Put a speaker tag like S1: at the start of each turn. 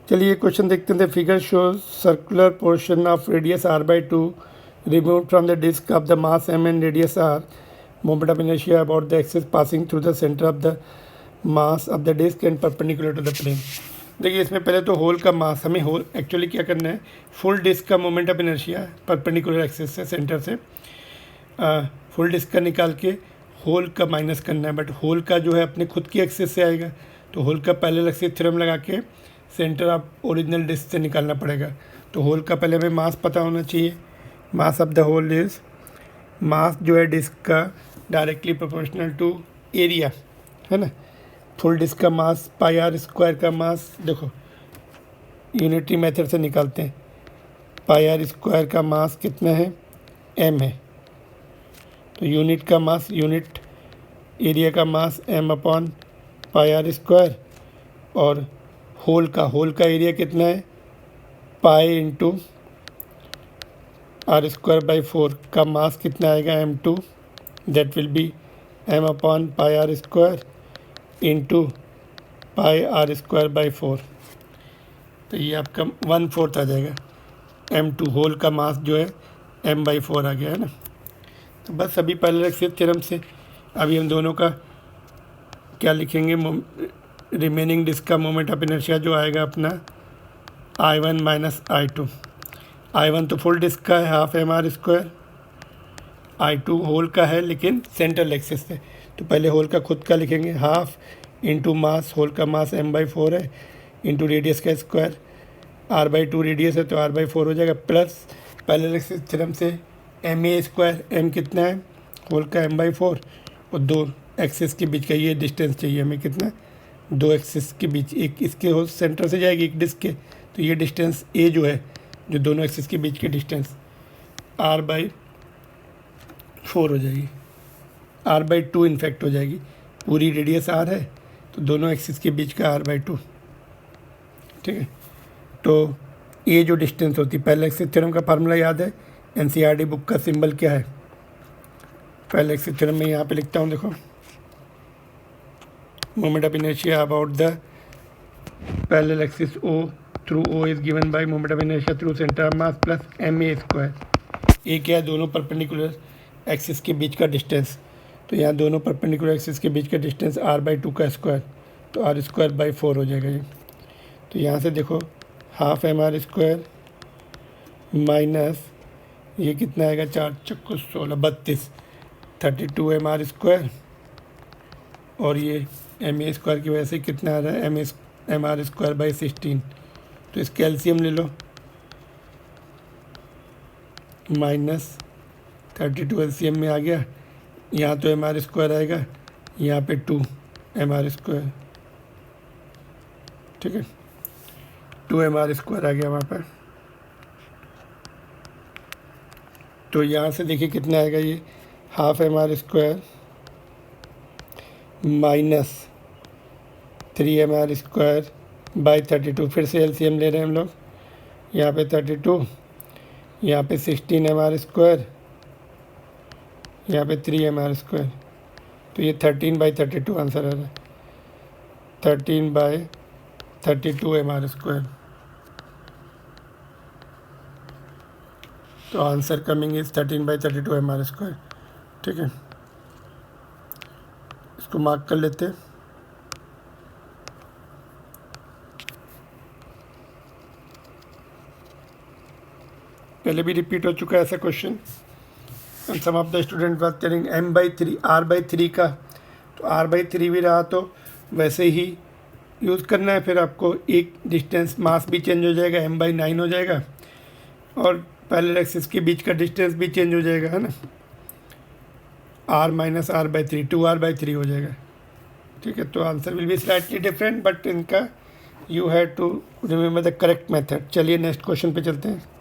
S1: चलिए क्वेश्चन देखते हैं। Figure shows circular portion of radius r/2 removed from the disk of the mass m and radius r, moment of inertia about the axis passing through the center of the mass of the disk and perpendicular to the plane। देखिए इसमें पहले तो whole का मास, हमें whole actually क्या करना है, full disc का moment of inertia perpendicular axis से सेंटर से फुल डिस्क का निकाल के होल का माइनस करना है, बट होल का जो है अपने खुद की एक्सिस से आएगा, तो होल का पैरेलल एक्सिस थ्योरम लगा के सेंटर ऑफ ओरिजिनल डिस्क से निकालना पड़ेगा। तो होल का पहले हमें मास पता होना चाहिए। Mass of the hole is, mass जो है डिस्क का डायरेक्टली प्रोपोर्शनल टू एरिया, है ना। फुल डिस्क का मास पाई आर स्क्वायर का मास, देखो यूनिटरी मेथड से निकालते हैं। पाई आर स्क्वायर का मास कितना है, एम है, तो यूनिट का मास, यूनिट एरिया का mass M upon pi r square, और होल का एरिया कितना है, pi into r square by 4 का मास कितना आएगा, m2, that will be m upon pi r square into pi r square by 4। तो ये आपका 1/4 आ जाएगा। m2 होल का मास जो है m/4 आ गया, है ना। तो बस अभी पैरेलल एक्सिस थ्योरम से अभी हम दोनों का क्या लिखेंगे, रिमेनिंग डिस्क का मोमेंट ऑफ इनर्शिया जो आएगा अपना I1 माइनस I2। I1 तो फुल डिस्क का है half M R square, I2 hole का है लेकिन सेंट्रल एक्सिस से, तो पहले होल का खुद का लिखेंगे, हाफ इंटू मास, होल का मास m/4 है, इंटू रेडियस का स्क्वायर, r/2 रेडियस है तो r/4 हो जाएगा, प्लस पैरेलल एक्सिस थ्योरम से ma स्क्वायर, m कितना है, होल का m/4, और दो एक्सिस के बीच का ये डिस्टेंस चाहिए हमें, कितना, दो एक्सिस के बीच, एक इसके हो सेंटर से जाएगी एक डिस्क के, तो ये डिस्टेंस a जो है, जो दोनों एक्सिस के बीच की डिस्टेंस r/4 हो जाएगी, r/2 इनफैक्ट हो जाएगी। पूरी रेडियस r है तो दोनों एक्सिस के बीच का r/2, ठीक है। तो ये जो डिस्टेंस होती है, पैरेलल एक्सिस थ्योरम का फार्मूला याद है, एनसीईआरटी बुक का सिंबल क्या है, पैरेलल एक्सिस थ्योरम में यहाँ पे लिखता हूँ, देखो, moment of inertia about the parallel axis O through O is given by moment of inertia through centre of mass plus ma square. ये क्या है, दोनों परपेंडिकुलर एक्सिस के बीच का डिस्टेंस, तो यहाँ दोनों परपेंडिकुलर एक्सिस के बीच का डिस्टेंस r/2 का स्क्वायर, तो r²/4 हो जाएगा ये। तो यहाँ से देखो half M R square minus ये कितना आएगा, 4 चक्कू 16 32, 32 एम आर स्क्वायर, और ये ma स्क्वायर की वजह से कितना आ रहा है, एम आर स्क्वायर बाई 16, तो इसके एलसीएम ले लो, माइनस 32 एलसीएम में आ गया, यहाँ तो एम आर स्क्वायर आएगा, यहाँ पे 2 एम आर स्क्वायर, ठीक है, 2 एम आर स्क्वायर आ गया वहाँ पर। तो यहाँ से देखिए कितना आएगा, ये half M R square minus 3 M R square by 32, फिर से एलसीएम ले रहे हैं हम लोग, यहाँ पे 32, यहाँ पे 16 एम आर स्क्वायर, यहाँ पे 3 एम आर स्क्वायर, तो ये 13/32 आंसर आ रहा है, 13/32 एम आर स्क्वायर। तो answer coming is 13/32 M R square, ठीक है। इसको मार्क कर लेते हैं। पहले भी रिपीट हो चुका है ऐसा question, and some of the student was telling m/3 r/3 का, तो r/3 भी रहा तो वैसे ही यूज़ करना है, फिर आपको एक डिस्टेंस मास भी चेंज हो जाएगा, m/9 हो जाएगा, और पैरेलल एक्सिस के बीच का डिस्टेंस भी चेंज हो जाएगा, है ना, r माइनस r/3 2r/3 हो जाएगा, ठीक है। तो answer will be slightly different, but इनका you have to remember the correct method. चलिए नेक्स्ट क्वेश्चन पे चलते हैं।